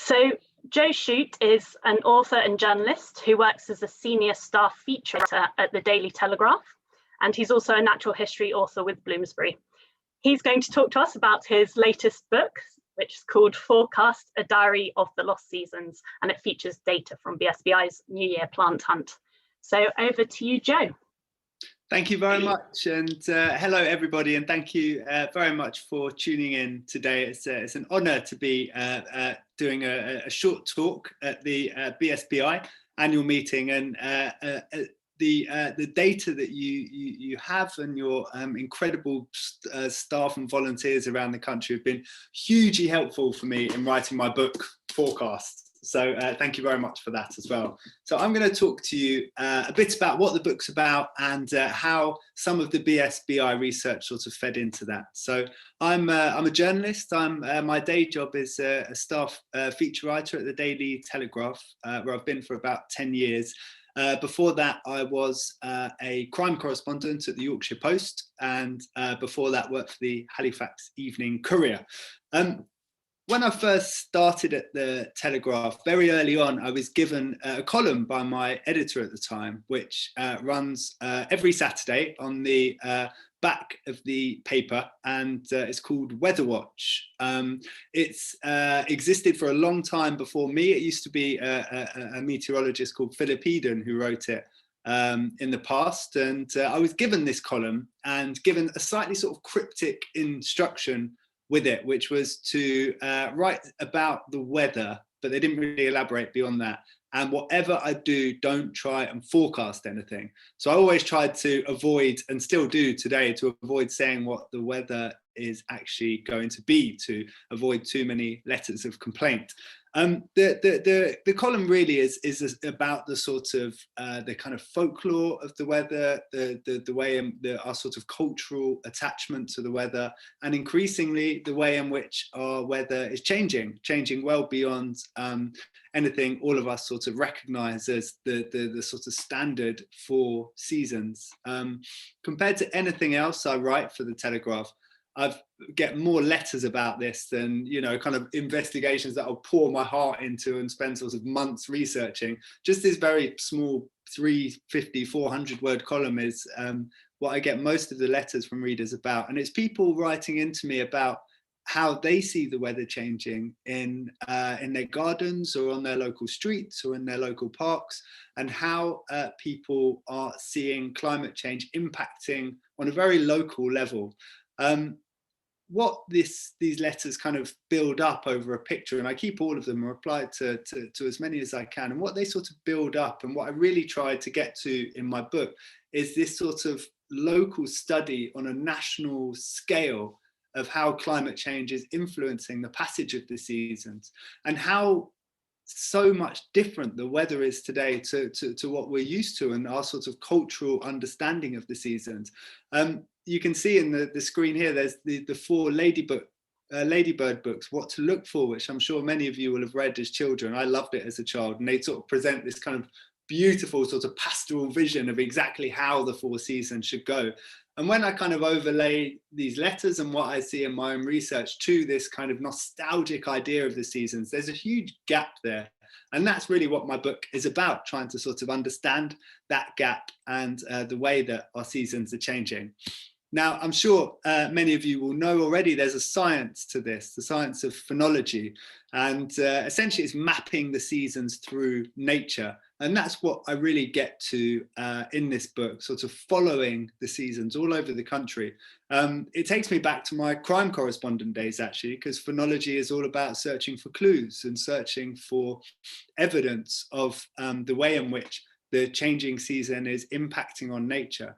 So Joe Shute is an author and journalist who works as a senior staff feature writer at the Daily Telegraph, and he's also a natural history author with Bloomsbury. He's going to talk to us about his latest book, which is called Forecast, A Diary of the Lost Seasons, and it features data from BSBI's New Year plant hunt. So over to you, Joe. Thank you very much, and hello everybody, and thank you very much for tuning in today. It's an honour to be doing a short talk at the BSBI annual meeting, and the data that you have and your incredible staff and volunteers around the country have been hugely helpful for me in writing my book Forecast. So thank you very much for that as well. So I'm going to talk to you a bit about what the book's about and how some of the BSBI research sort of fed into that. So I'm a journalist. My day job is a staff feature writer at the Daily Telegraph, where I've been for about 10 years. Before that, I was a crime correspondent at the Yorkshire Post, and before that worked for the Halifax Evening Courier. When I first started at the Telegraph, very early on, I was given a column by my editor at the time, which runs every Saturday on the back of the paper, and it's called Weather Watch. It's existed for a long time before me. It used to be a meteorologist called Philip Eden who wrote it in the past, and I was given this column and given a slightly sort of cryptic instruction with it, which was to write about the weather, but they didn't really elaborate beyond that. And whatever I do, don't try and forecast anything. So I always tried to avoid, and still do today, to avoid saying what the weather is actually going to be, to avoid too many letters of complaint. The column really is about the sort of the kind of folklore of the weather, the way our sort of cultural attachment to the weather, and increasingly the way in which our weather is changing well beyond anything all of us sort of recognise as the sort of standard for seasons. Compared to anything else I write for the Telegraph, I get more letters about this than, you know, kind of investigations that I'll pour my heart into and spend sort of months researching. Just this very small 350, 400 word column is what I get most of the letters from readers about. And it's people writing into me about how they see the weather changing in their gardens or on their local streets or in their local parks, and how people are seeing climate change impacting on a very local level. What these letters kind of build up over a picture, and I keep all of them and reply to as many as I can, and what they sort of build up, and what I really tried to get to in my book, is this sort of local study on a national scale of how climate change is influencing the passage of the seasons, and how so much different the weather is today to what we're used to, and our sort of cultural understanding of the seasons. You can see in the screen here, there's the four Ladybird books, What to Look For, which I'm sure many of you will have read as children. I loved it as a child, and they sort of present this kind of beautiful sort of pastoral vision of exactly how the four seasons should go. And when I kind of overlay these letters and what I see in my own research to this kind of nostalgic idea of the seasons, there's a huge gap there. And that's really what my book is about, trying to sort of understand that gap and the way that our seasons are changing. Now, I'm sure many of you will know already there's a science to this, the science of phonology, and essentially it's mapping the seasons through nature. And that's what I really get to in this book, sort of following the seasons all over the country. It takes me back to my crime correspondent days, actually, because phonology is all about searching for clues and searching for evidence of the way in which the changing season is impacting on nature.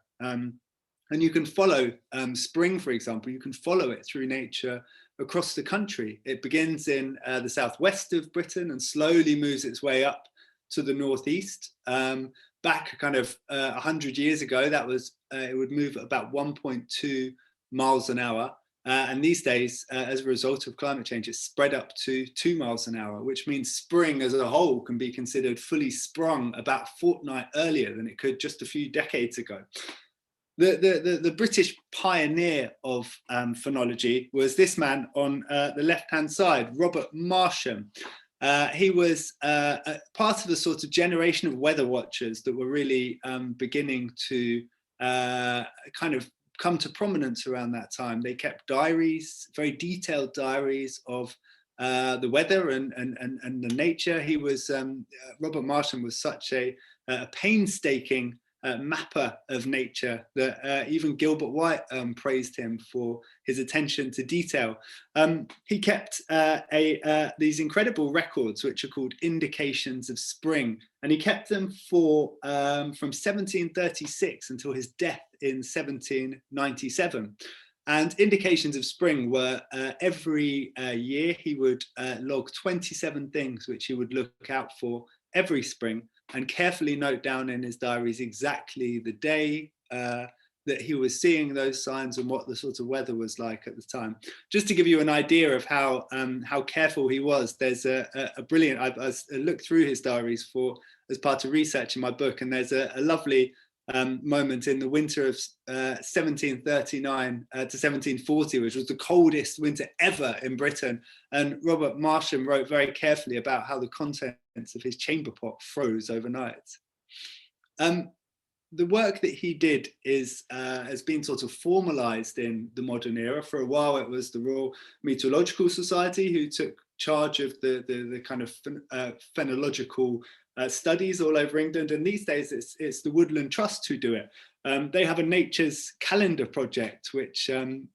And you can follow spring, for example, you can follow it through nature across the country. It begins in the southwest of Britain and slowly moves its way up to the northeast. Back kind of 100 years ago, that was it would move at about 1.2 miles an hour. And these days, as a result of climate change, it's spread up to 2 miles an hour, which means spring as a whole can be considered fully sprung about a fortnight earlier than it could just a few decades ago. The British pioneer of phonology was this man on the left-hand side, Robert Marsham. He was part of a sort of generation of weather watchers that were really beginning to kind of come to prominence around that time. They kept diaries, very detailed diaries of the weather and the nature. He was Robert Marsham was such a painstaking mapper of nature that even Gilbert White praised him for his attention to detail. He kept these incredible records which are called indications of spring, and he kept them for from 1736 until his death in 1797. And indications of spring were every year he would log 27 things which he would look out for every spring, and carefully note down in his diaries exactly the day that he was seeing those signs and what the sort of weather was like at the time. Just to give you an idea of how careful he was, there's a brilliant, I looked through his diaries as part of research in my book, and there's a lovely moment in the winter of 1739 to 1740, which was the coldest winter ever in Britain. And Robert Marsham wrote very carefully about how the contents of his chamber pot froze overnight. The work that he did has been sort of formalized in the modern era. For a while, it was the Royal Meteorological Society who took charge of the kind of phonological studies all over England, and these days it's the Woodland Trust who do it. They have a Nature's Calendar project which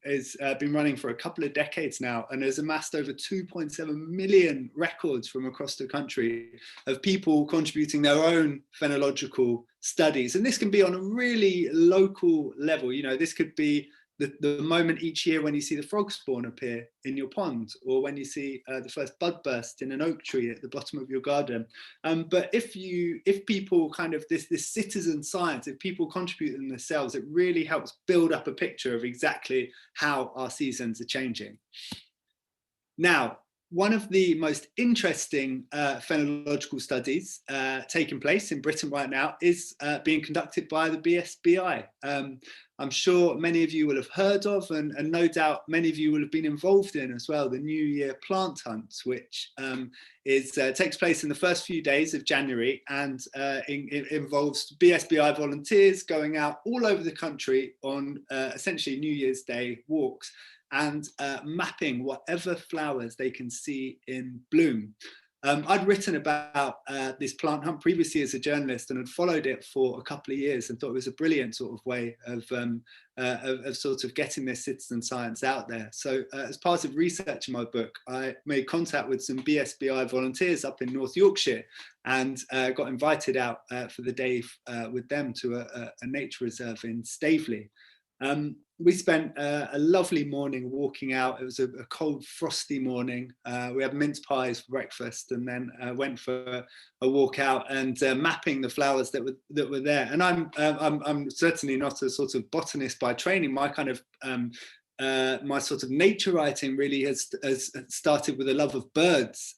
has been running for a couple of decades now and has amassed over 2.7 million records from across the country of people contributing their own phonological studies. And this can be on a really local level. You know, this could be the moment each year when you see the frog spawn appear in your pond, or when you see the first bud burst in an oak tree at the bottom of your garden. But if people kind of this citizen science, if people contribute them themselves, it really helps build up a picture of exactly how our seasons are changing. Now, one of the most interesting phonological studies taking place in Britain right now is being conducted by the BSBI. I'm sure many of you will have heard of, and no doubt many of you will have been involved in as well, the New Year plant hunt, which takes place in the first few days of January, and it involves BSBI volunteers going out all over the country on essentially New Year's Day walks and mapping whatever flowers they can see in bloom. I'd written about this plant hunt previously as a journalist and had followed it for a couple of years and thought it was a brilliant sort of way of sort of getting this citizen science out there. So as part of research in my book, I made contact with some BSBI volunteers up in North Yorkshire and got invited out for the day with them to a nature reserve in Staveley. We spent a lovely morning walking out. It was a cold, frosty morning. We had mince pies for breakfast, and then went for a walk out and mapping the flowers that were there. And I'm certainly not a sort of botanist by training. My kind of my sort of nature writing really has started with a love of birds.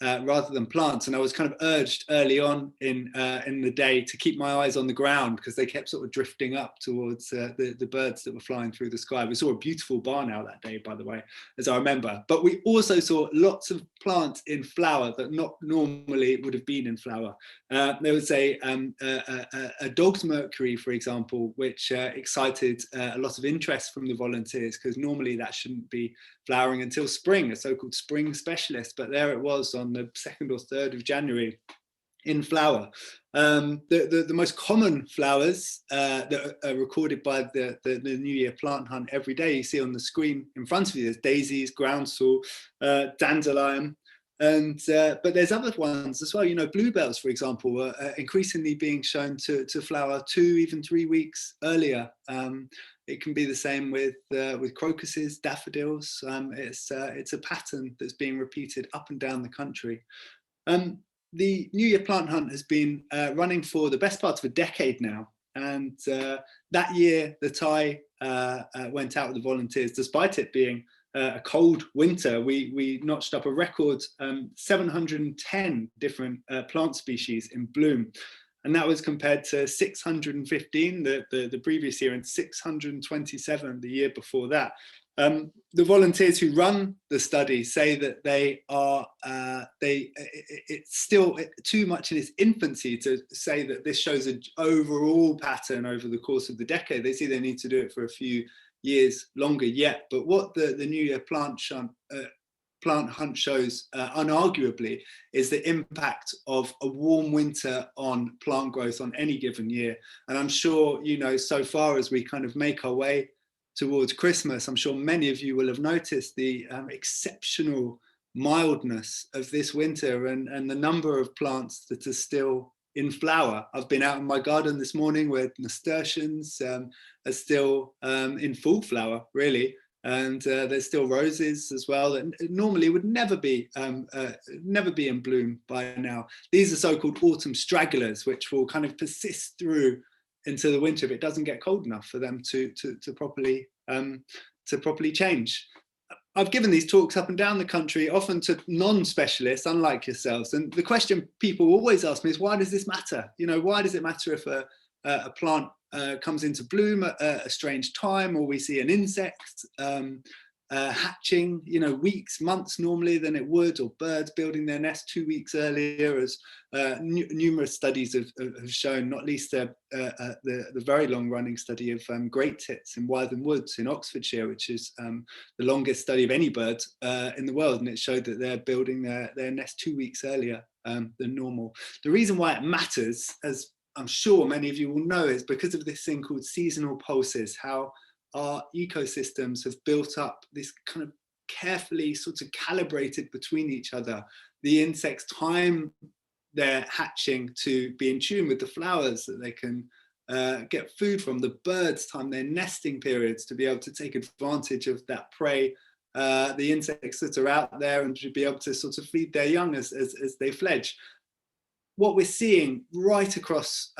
Rather than plants, and I was kind of urged early on in the day to keep my eyes on the ground because they kept sort of drifting up towards the birds that were flying through the sky. We saw a beautiful barn owl that day, by the way, as I remember. But we also saw lots of plants in flower that not normally would have been in flower. There was a dog's mercury, for example, which excited a lot of interest from the volunteers because normally that shouldn't be flowering until spring, a so-called spring specialist, but there it was on the 2nd or 3rd of January in flower. The most common flowers that are recorded by the New Year plant hunt every day, you see on the screen in front of you, there's daisies, groundsel, dandelion, and but there's other ones as well. You know, bluebells, for example, are increasingly being shown to flower 2, even 3 weeks earlier. It can be the same with crocuses, daffodils. It's a pattern that's being repeated up and down the country. The New Year plant hunt has been running for the best part of a decade now, and that year the tie went out with the volunteers, despite it being a cold winter. We notched up a record 710 different plant species in bloom. And that was compared to 615 the previous year and 627 the year before that. The volunteers who run the study say that it's still too much in its infancy to say that this shows an overall pattern over the course of the decade. They see they need to do it for a few years longer yet. But what the New Year plant hunt shows unarguably is the impact of a warm winter on plant growth on any given year. And I'm sure, you know, so far as we kind of make our way towards Christmas, I'm sure many of you will have noticed the exceptional mildness of this winter and the number of plants that are still in flower. I've been out in my garden this morning where nasturtiums are still in full flower, really. And there's still roses as well that normally would never be in bloom by now. These are so-called autumn stragglers, which will kind of persist through into the winter if it doesn't get cold enough for them to properly change. I've given these talks up and down the country, often to non-specialists, unlike yourselves. And the question people always ask me is, why does this matter? You know, why does it matter if a plant comes into bloom at a strange time, or we see an insect hatching, you know, weeks, months normally than it would, or birds building their nest 2 weeks earlier, as numerous studies have shown, not least the very long-running study of great tits in Wytham Woods in Oxfordshire, which is the longest study of any bird in the world, and it showed that they're building their nest 2 weeks earlier than normal. The reason why it matters, as I'm sure many of you will know, is because of this thing called seasonal pulses, how our ecosystems have built up this kind of carefully sort of calibrated between each other. The insects time their hatching to be in tune with the flowers that they can get food from. The birds time their nesting periods to be able to take advantage of that prey, the insects that are out there, and to be able to sort of feed their young as they fledge. What we're seeing right across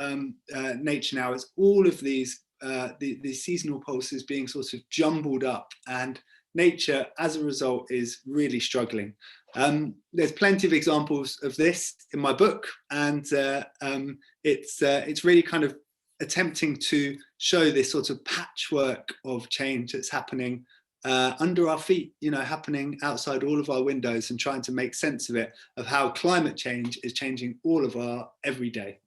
nature now is all of these seasonal pulses being sort of jumbled up, and nature as a result is really struggling. There's plenty of examples of this in my book, and it's really kind of attempting to show this sort of patchwork of change that's happening under our feet, you know, happening outside all of our windows, and trying to make sense of it, of how climate change is changing all of our everyday.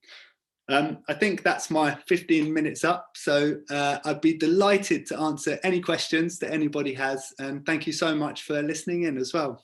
I think that's my 15 minutes up, so I'd be delighted to answer any questions that anybody has, and thank you so much for listening in as well.